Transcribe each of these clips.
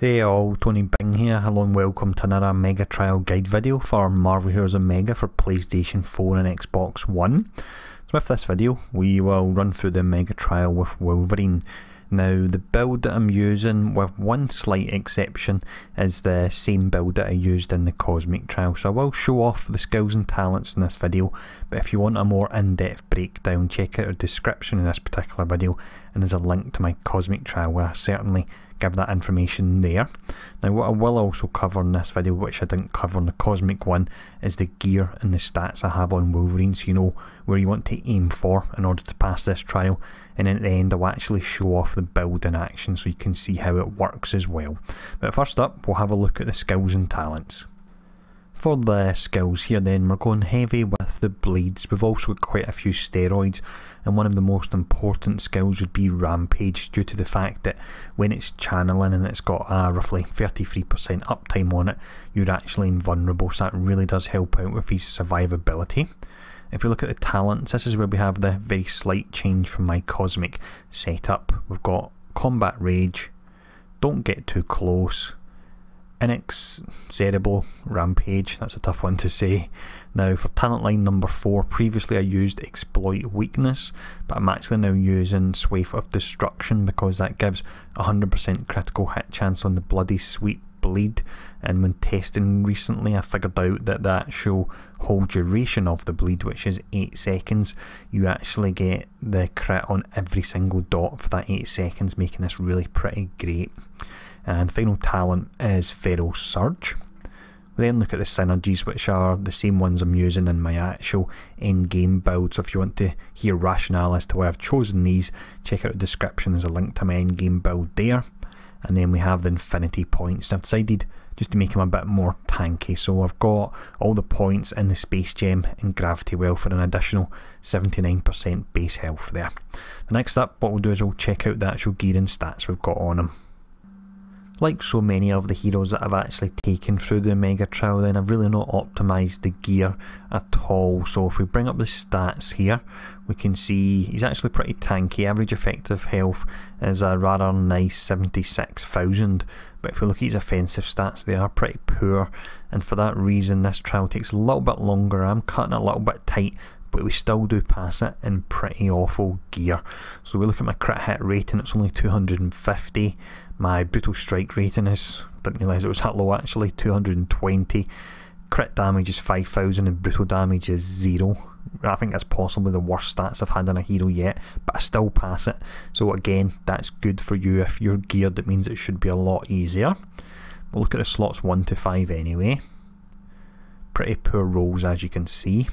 Hey all, Tony Bing here. Hello and welcome to another Mega Trial guide video for Marvel Heroes Omega for PlayStation 4 and Xbox One. So with this video we will run through the Mega Trial with Wolverine. Now the build that I'm using, with one slight exception, is the same build that I used in the Cosmic Trial. So I will show off the skills and talents in this video, but if you want a more in-depth breakdown, check out the description of this particular video and there's a link to my Cosmic Trial where I certainly give that information there. Now what I will also cover in this video, which I didn't cover in the Cosmic one, is the gear and the stats I have on Wolverine, so you know where you want to aim for in order to pass this trial, and at the end I'll actually show off the build in action so you can see how it works as well. But first up we'll have a look at the skills and talents. For the skills here then, we're going heavy with the bleeds. We've also got quite a few steroids, and one of the most important skills would be Rampage, due to the fact that when it's channeling and it's got a roughly 33% uptime on it, you're actually invulnerable, so that really does help out with his survivability. If you look at the talents, this is where we have the very slight change from my Cosmic setup. We've got Combat Rage, Don't Get Too Close, Inexorable Rampage, that's a tough one to say. Now for talent line number 4, previously I used Exploit Weakness, but I'm actually now using Swath of Destruction because that gives 100% critical hit chance on the Bloody Sweet Bleed, and when testing recently I figured out that the actual whole duration of the bleed, which is 8 seconds, you actually get the crit on every single dot for that 8 seconds, making this really pretty great. And final talent is Feral Surge. We then look at the synergies, which are the same ones I'm using in my actual in-game build, so if you want to hear rationale as to why I've chosen these, check out the description, there's a link to my in-game build there. And then we have the Infinity Points. I've decided just to make them a bit more tanky, so I've got all the points in the Space Gem and Gravity Well for an additional 79% base health there. Next up, what we'll do is we'll check out the actual gear and stats we've got on them. Like so many of the heroes that I've actually taken through the Mega Trial, then I've really not optimised the gear at all. So if we bring up the stats here, we can see he's actually pretty tanky. Average effective health is a rather nice 76,000, but if we look at his offensive stats, they are pretty poor, and for that reason this trial takes a little bit longer. I'm cutting it a little bit tight, but we still do pass it in pretty awful gear. So we look at my crit hit rating, it's only 250. My brutal strike rating is, didn't realise it was that low actually, 220. Crit damage is 5,000 and brutal damage is 0. I think that's possibly the worst stats I've had on a hero yet, but I still pass it. So again, that's good for you. If you're geared, it means it should be a lot easier. We'll look at the slots 1 to 5 anyway. Pretty poor rolls, as you can see.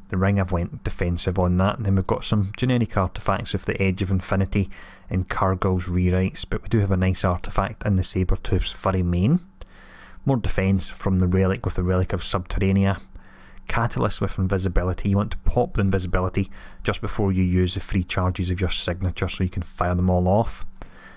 The ring, I've went defensive on that, and then we've got some generic artefacts with the Edge of Infinity and Cargill's rewrites, but we do have a nice artefact in the Sabertooth's furry mane. More defence from the relic with the Relic of Subterranea. Catalyst with invisibility, you want to pop the invisibility just before you use the free charges of your signature so you can fire them all off.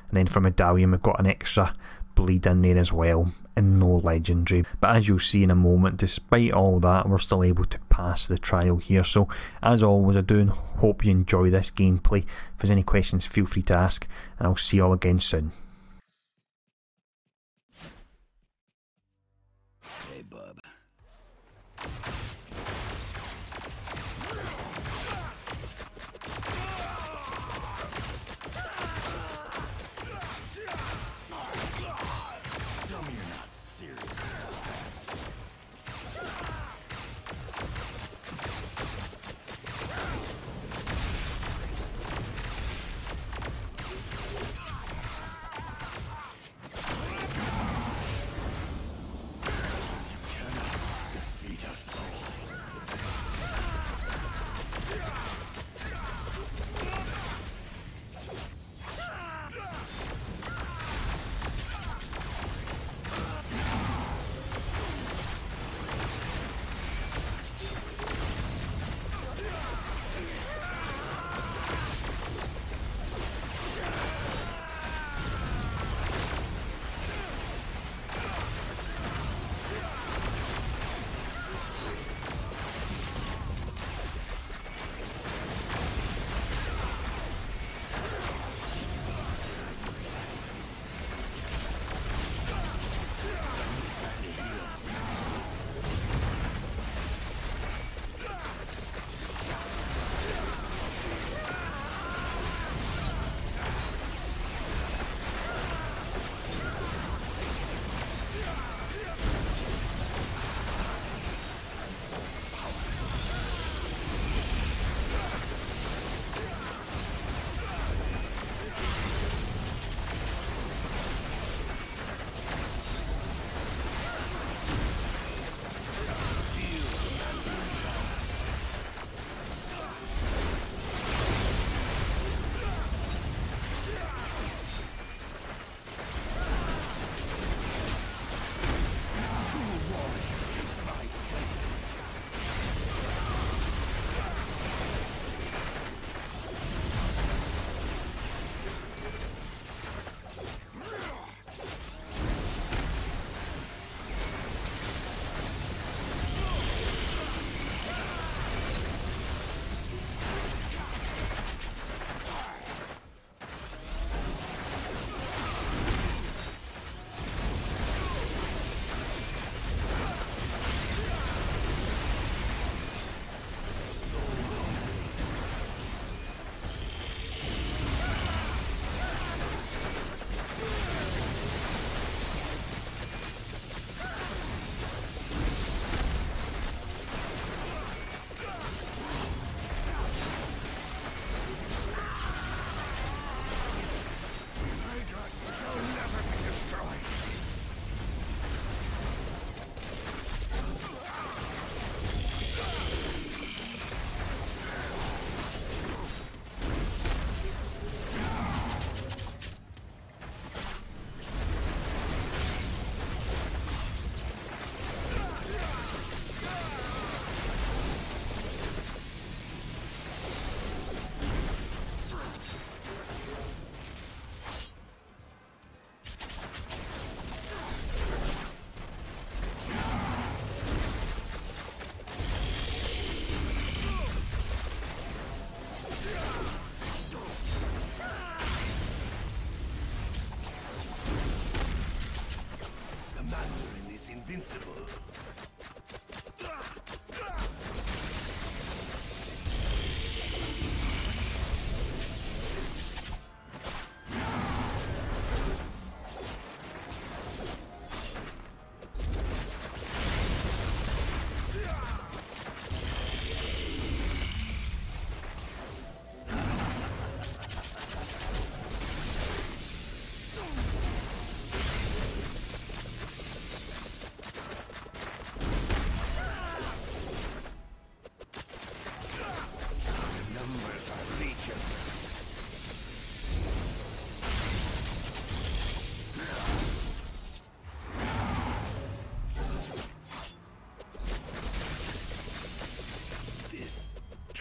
And then for Medallion we've got an extra bleed in there as well, and no legendary. But as you'll see in a moment, despite all that, we're still able to pass the trial here. So as always, I do hope you enjoy this gameplay. If there's any questions, feel free to ask, and I'll see you all again soon. Hey bub.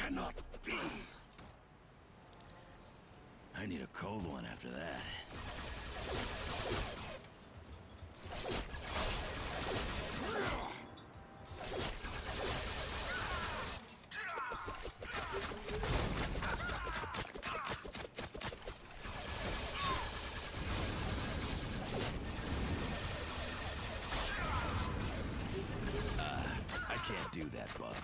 cannot be. I need a cold one after that. I can't do that, bub.